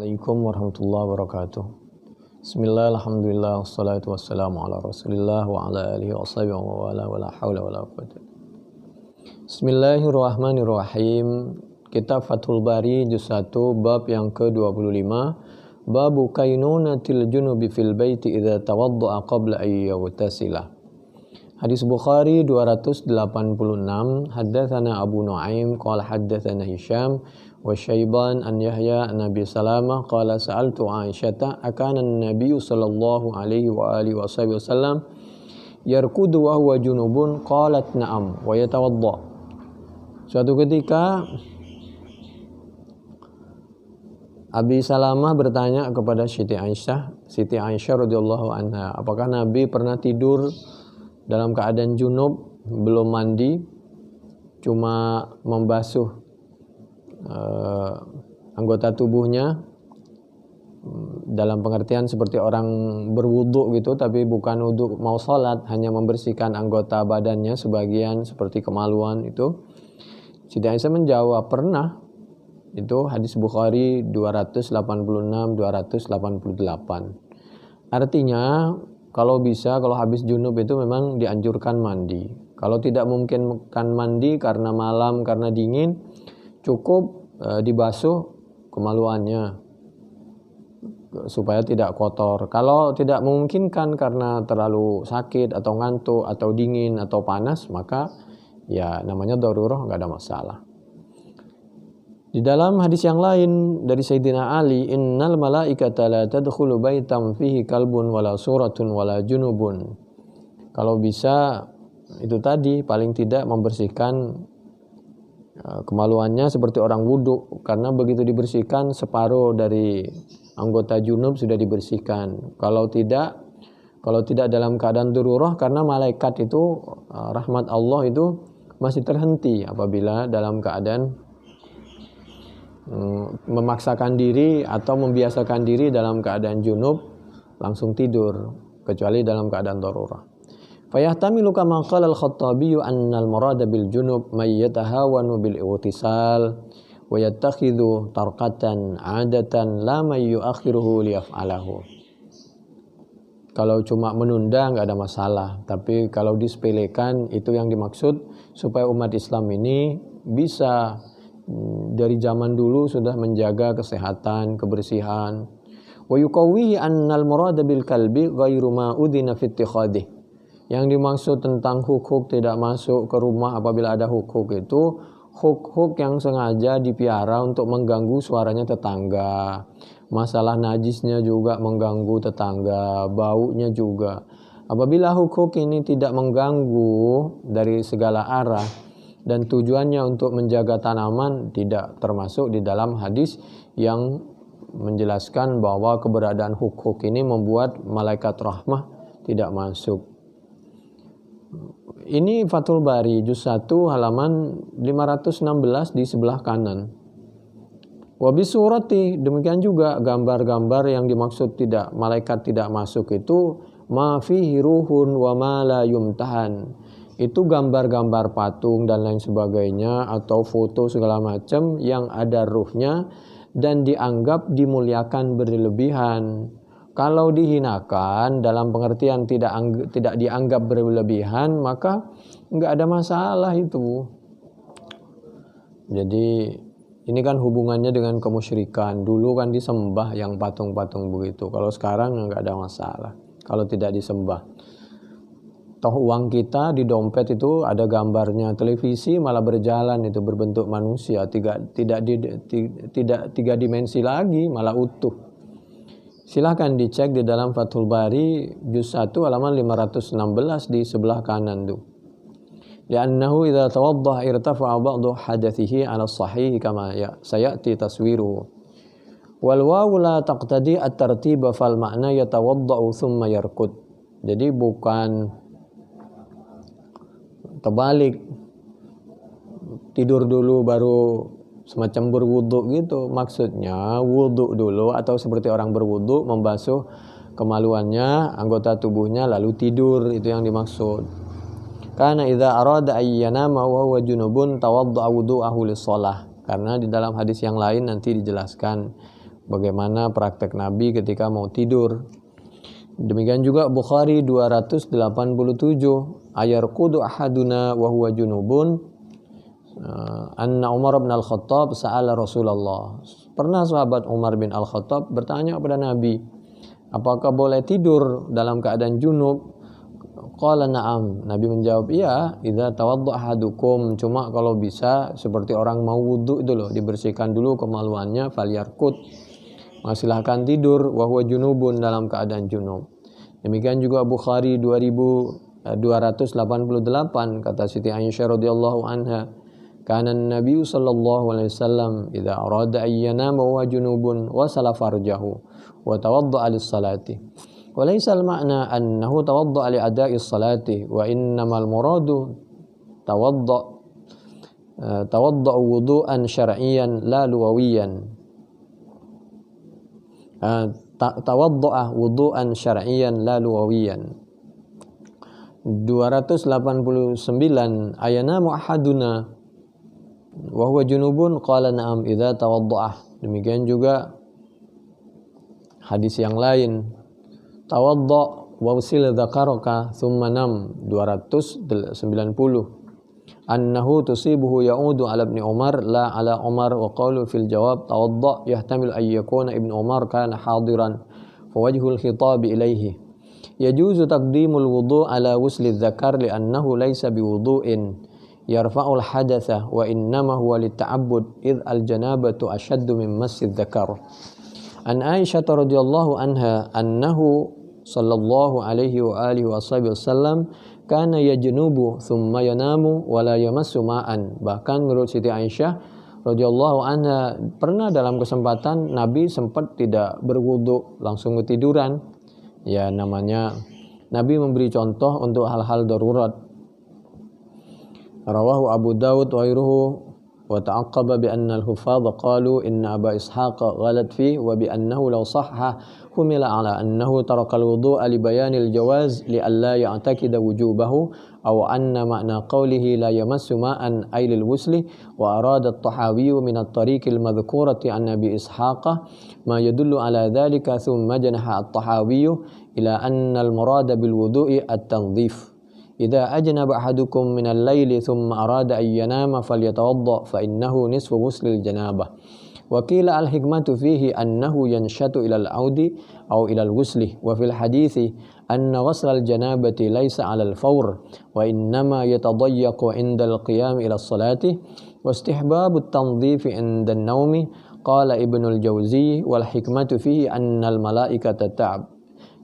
Assalamualaikum warahmatullahi wabarakatuh. Bismillah, alhamdulillah, wassalatu wassalamu ala rasulillah wa ala alihi wa sahbihi wa wala hawla wa la quwwata. Bismillahirrahmanirrahim. Kitab Fathul Bari juz 1 bab yang ke-25. Babu kainunatil junubi fil baiti idza tawadda'a qabla an yaghtasila. Hadis Bukhari 286. Haddatsana Abu Nuaim qala haddatsana Hisham wa Syaiban an Yahya an Nabi Salamah qala sa'altu Aisyata akana an-nabiy sallallahu alaihi wa alihi wasallam yarkudu wa huwa junubun qalat na'am wa yatawadda. Suatu ketika Abi Salamah bertanya kepada Siti Aisyah radhiyallahu anha, apakah Nabi pernah tidur dalam keadaan junub, belum mandi, cuma membasuh anggota tubuhnya dalam pengertian seperti orang berwudu gitu, tapi bukan wudu mau sholat, hanya membersihkan anggota badannya sebagian seperti kemaluan itu. Siti Aisyah menjawab pernah. Itu hadis Bukhari 286 288. Artinya kalau habis junub itu memang dianjurkan mandi. Kalau tidak mungkin mandi karena malam, karena dingin, cukup dibasuh kemaluannya supaya tidak kotor. Kalau tidak memungkinkan karena terlalu sakit atau ngantuk atau dingin atau panas, maka ya namanya darurah, nggak ada masalah. Di dalam hadis yang lain dari Sayyidina Ali, innal malaikata la tadkhulu baitan fihi kalbun wala suratun wala junubun. Kalau bisa itu tadi paling tidak membersihkan kemaluannya seperti orang wudu, karena begitu dibersihkan separuh dari anggota junub sudah dibersihkan. Kalau tidak dalam keadaan darurah, karena malaikat itu rahmat Allah itu masih terhenti apabila dalam keadaan memaksakan diri atau membiasakan diri dalam keadaan junub langsung tidur, kecuali dalam keadaan darurah. Fayahtamilu kama qala al-Khattabi anna al-murada bil junub may yatahawanu bil ightisal wa yattakhidhu tarqatan 'adatan la may yu'akhiruhu liyaf'alahu. Kalau cuma menunda enggak ada masalah, tapi kalau disepelekan itu yang dimaksud supaya umat Islam ini bisa dari zaman dulu sudah menjaga kesehatan, kebersihan. Wa yuqawwihi annal murada bil kalbi ghairu ma udhina fi ittikhadih. Yang dimaksud tentang huk-huk tidak masuk ke rumah apabila ada huk-huk itu huk-huk yang sengaja dipiara untuk mengganggu suaranya tetangga. Masalah najisnya juga mengganggu tetangga, baunya juga. Apabila huk-huk ini tidak mengganggu dari segala arah dan tujuannya untuk menjaga tanaman, tidak termasuk di dalam hadis yang menjelaskan bahwa keberadaan huk-huk ini membuat malaikat rahmah tidak masuk. Ini Fathul Bari juz 1 halaman 516 di sebelah kanan. Wa bisurati, demikian juga gambar-gambar yang dimaksud tidak malaikat tidak masuk itu ma fihi ruhun wa ma la yumtahan. Itu gambar-gambar patung dan lain sebagainya atau foto segala macam yang ada ruhnya dan dianggap dimuliakan berlebihan. Kalau dihinakan dalam pengertian tidak dianggap berlebihan, maka enggak ada masalah itu. Jadi ini kan hubungannya dengan kemusyrikan. Dulu kan disembah yang patung-patung begitu. Kalau sekarang enggak ada masalah kalau tidak disembah. Toh uang kita di dompet itu ada gambarnya, televisi malah berjalan itu berbentuk manusia, tidak tiga dimensi lagi, malah utuh. Silahkan dicek di dalam Fathul Bari juz 1 halaman 516 di sebelah kanan tuh. Li'annahu idza tawaddaha irtafa'a ba'du hadathihi 'ala as-sahih kama sayati taswiruhu. Wal wawu la taqtadi at-tartiba fal ma'na yatawadda'u thumma yarkud. Jadi bukan terbalik, tidur dulu baru semacam berwudu gitu. Maksudnya wudu dulu atau seperti orang berwudu membasuh kemaluannya, anggota tubuhnya lalu tidur, itu yang dimaksud. Karena idza arada ayyanama wa huwa junubun tawadda'a wudu'ahu lis-shalah. Karena di dalam hadis yang lain nanti dijelaskan bagaimana praktek Nabi ketika mau tidur. Demikian juga Bukhari 287, ayarqudu ahaduna wa huwa junubun, anna Umar bin Al-Khattab sa'ala Rasulullah. Pernah sahabat Umar bin Al-Khattab bertanya kepada Nabi, apakah boleh tidur dalam keadaan junub? Qala na'am. Nabi menjawab, iya, idza tawadda ahadukum, cuma kalau bisa seperti orang mau wudu itu loh, dibersihkan dulu kemaluannya, falyarqud, silahkan tidur, wa huwa junubun, dalam keadaan junub. Demikian juga Bukhari 2288, kata Siti Aisyah radhiyallahu anha, kana Nabi sallallahu alaihi wasallam idza arada an yanama wa junubun wasala farjahu wa tawadda'a lis-salati. Wa laysa al-ma'na annahu tawadda'a li ada'i as-salati, wa innamal muradu tawadda'a wudu'an syar'iyyan la lughawiyyan. Tawadda'a wudu'an syar'iyyan la lughawiyan. 289, ayanamu ahaduna wa huwa junubun, qala na'am idza tawadda'a. Demikian juga hadis yang lain, tawadda' wawsil dzakaraka thumma nam, 290, annahu tusibuhu ya'udu ala ibn Umar la ala Umar, wa qalu fil jawab tawadda' yahtamil an yakuna ibn Umar kana hadiran fa wajhul khitab ilayhi. Yajuzu taqdimul wudu' ala wusli dzakar li'annahu laysa biwudu'in yarfa'ul hadatsa wa innama huwa litta'abbud id al janabatu ashaddu min massi dzakar. An Aisyah radhiyallahu anha annahu sallallahu alaihi wa alihi wasallam kana yajnubu thumma yanamu wa la yamassu ma'an. Bahkan menurut Siti Aisyah radhiyallahu anha, pernah dalam kesempatan Nabi sempat tidak berwudu, langsung ketiduran. Ya, namanya Nabi memberi contoh untuk hal-hal darurat. Rawahu Abu Dawud wa ghairuhu wa ta'aqqaba bi anna al-huffaz qalu inna Aba Ishaq ghalat fihi wa bi annahu law sahha humila ala annahu taraka al-wudu'a li bayanil jawaz li alla ya'taqida wujubahu aw anna ma'na qawlihi la yamassu ma'an ay lil wusli, wa arada at-Tahawi min at-tariq al-madhkurati an Abi Ishaq ma yadullu ala dhalika, thumma janaha at-Tahawi ila anna al-murada bil wudu'i at-tanzif. Idza ajnaba ahadukum min al-laili thumma arada an yanama falyatawadda fa innahu nisfu ghuslil janabah. Wa qila al-hikmatu fihi annahu yanshatu ila al-audi aw ila al-ghusli, wa fil hadithi anna ghusl al-janabati laysa 'ala al-fawr wa innama yatadayyaqu 'inda al-qiyam ila as-salati wa istihbabu at-tanzif 'inda an-nawmi. Qala Ibnu al-Jawzi wal hikmatu fihi anna al-malaikata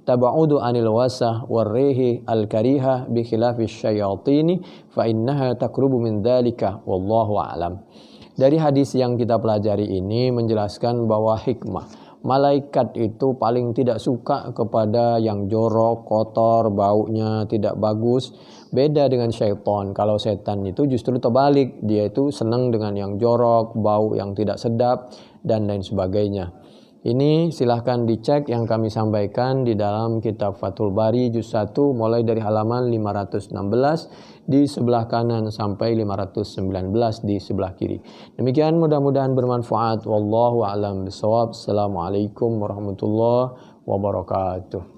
tabaudu anil wasah warrihi al-kariha bi khilafi syayatini fa innaha takrubu min dzalika wallahu a'lam. Dari hadis yang kita pelajari ini menjelaskan bahwa hikmah, malaikat itu paling tidak suka kepada yang jorok, kotor, baunya tidak bagus. Beda dengan syaitan. Kalau setan itu justru terbalik, dia itu senang dengan yang jorok, bau yang tidak sedap dan lain sebagainya. Ini silahkan dicek yang kami sampaikan di dalam kitab Fathul Bari juz 1 mulai dari halaman 516 di sebelah kanan sampai 519 di sebelah kiri. Demikian, mudah-mudahan bermanfaat. Wallahu a'lam bishawab. Assalamualaikum warahmatullahi wabarakatuh.